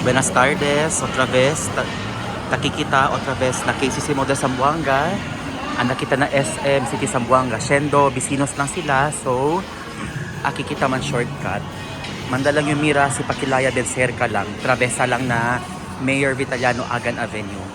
Buenas tardes, otra vez. Takikita otra vez na KCC Moda Zamboanga. Ang nakita na SM City Zamboanga. Shendo, Bisinos lang sila. So, akikita man shortcut. Manda lang yung mira si Pakilaya del Cerca lang. Travesa lang na Mayor Vitaliano Agan Avenue.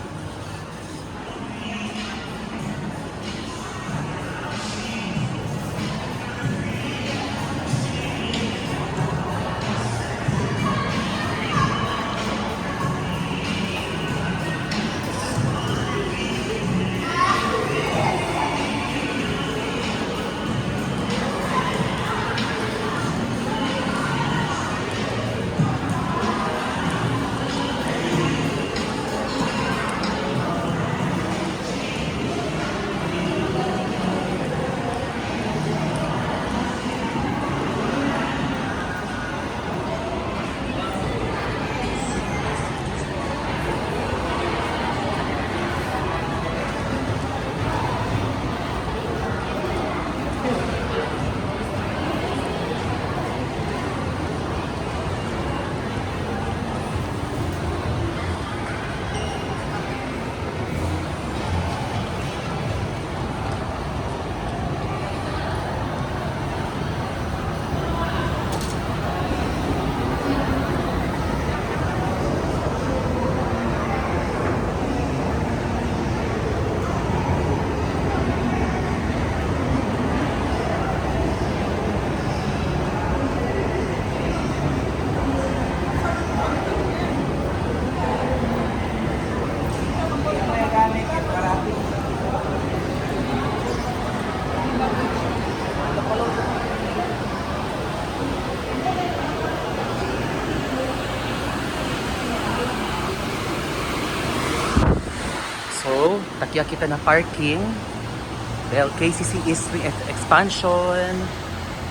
So, takya kita na parking. Dahil KCC East Wing Expansion.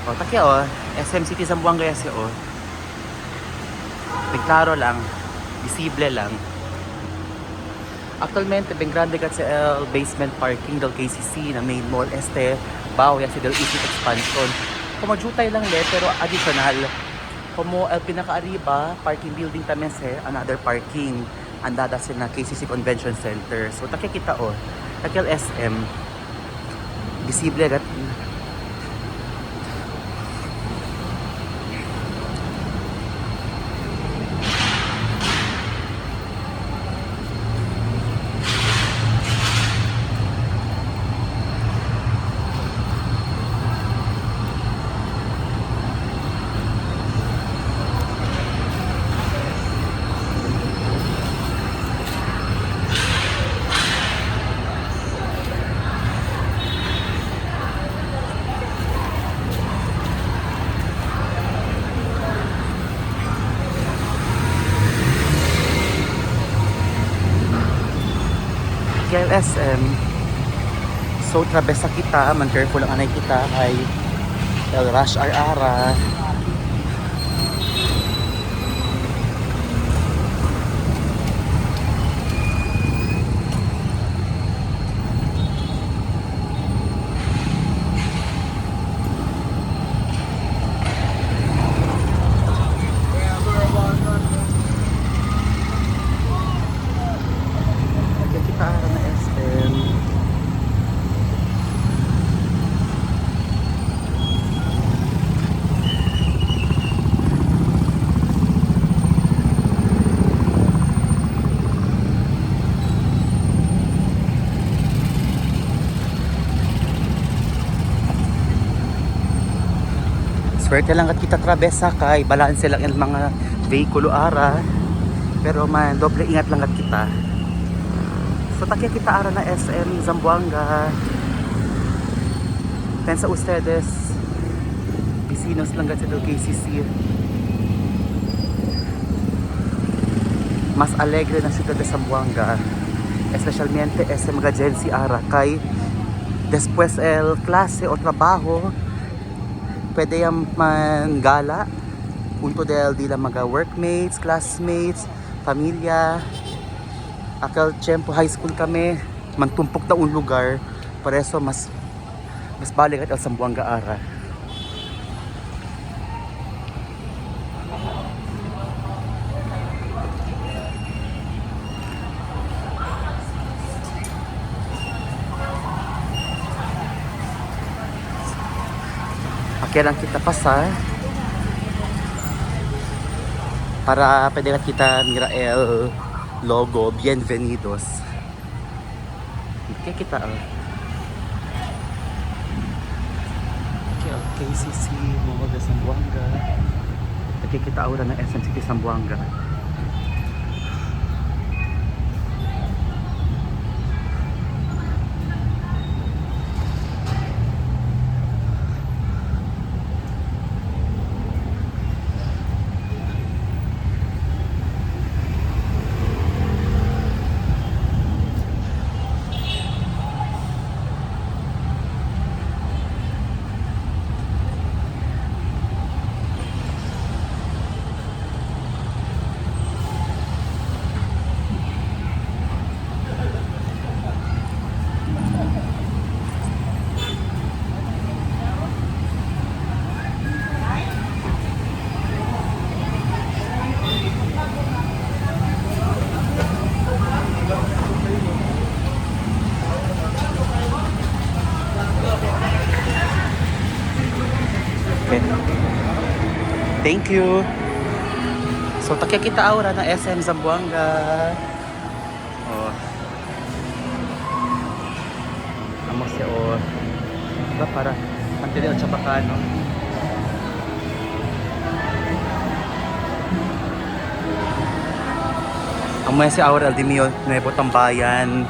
O, takya o. SM City Zamboanga yasi o. Klaro lang. Visible lang. Actualmente, ben grande kasi el basement parking del KCC na main mall este. Bao yasi del East Wing Expansion. Kumajutay lang le, pero additional. Como el pinaka-arriba, parking building tamen se, another parking. Andada sila na KCC Convention Center. So, takya kita o. Takya SM. Visible agad. KLSM. So, trabesa kita, man careful ang anay kita ay El Rush Ara. Kita ara na SM. Swerte lang at kita trabesa kay balanse lang yung mga vehikulo ara. Pero man, doble ingat lang at kita. So takya kita ara na SM Zamboanga. Pensa ustedes, Bisinos lang kasi del KCC. Mas alegre na ciudad de Zamboanga. Especialmente SM Gajensi ara kay después el klase o trabajo pwede yung man gala punto del di lang mga workmates, classmates, pamilya. Akal tiyempo high school kami, mantumpok na un lugar, pareso mas balik at el Zamboanga ara. Kailan kita pasar para pwede kita Mirael logo Bienvenidos. Okay, kita KCC Mall de Zamboanga. Okay, kita aura ng SM City Zamboanga. Okay. Thank you. So, takya kita aura ng SM Zamboanga. Oh. Amo siya o. Diba para Mantilio at Chabacano. Amo si Aura Aldimio, Nuevo Tambayan.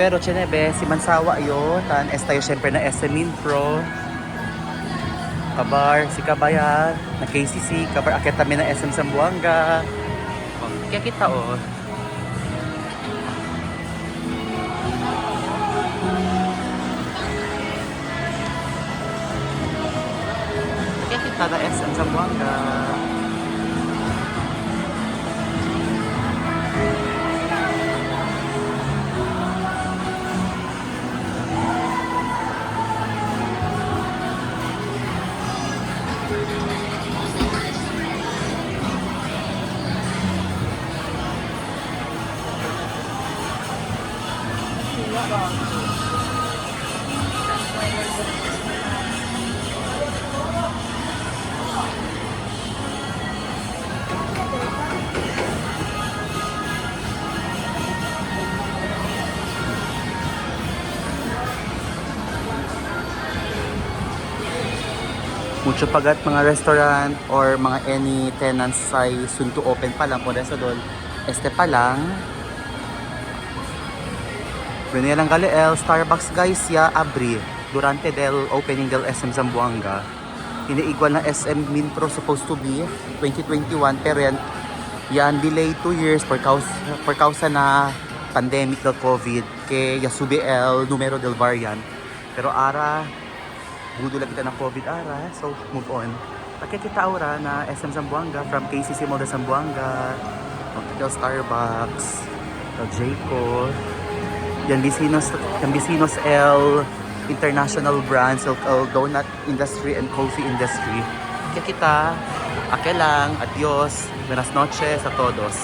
Pero chenebe, si Mansawa yo, tan estayo syempre na SM Minpro. Kabar, si Kabayan, na KCC, kabar akit kami na SM Zamboanga. Oh, kaya kita oh. Kaya kita na SM Zamboanga. Mucho pagat mga restaurant or mga any tenants ay soon to open pa lang. Por eso doon, este pa lang. Venelang Galiel, Starbucks guys ya abri durante del opening del SM Zamboanga. Iniigwal na SM Minpro supposed to be 2021 pero yan delay 2 years por causa na pandemic del COVID kay yasubi el numero del variant. Pero ara budo lang kita ng COVID ara, so move on. Pagka kita aura na SM Zamboanga from KCC Mall de Zamboanga, Hotel Starbucks, Hotel Jayco, yan Vecinos L International Brands, L Donut Industry and Coffee Industry. Kaya kita, ake lang, adios, buenas noches a todos.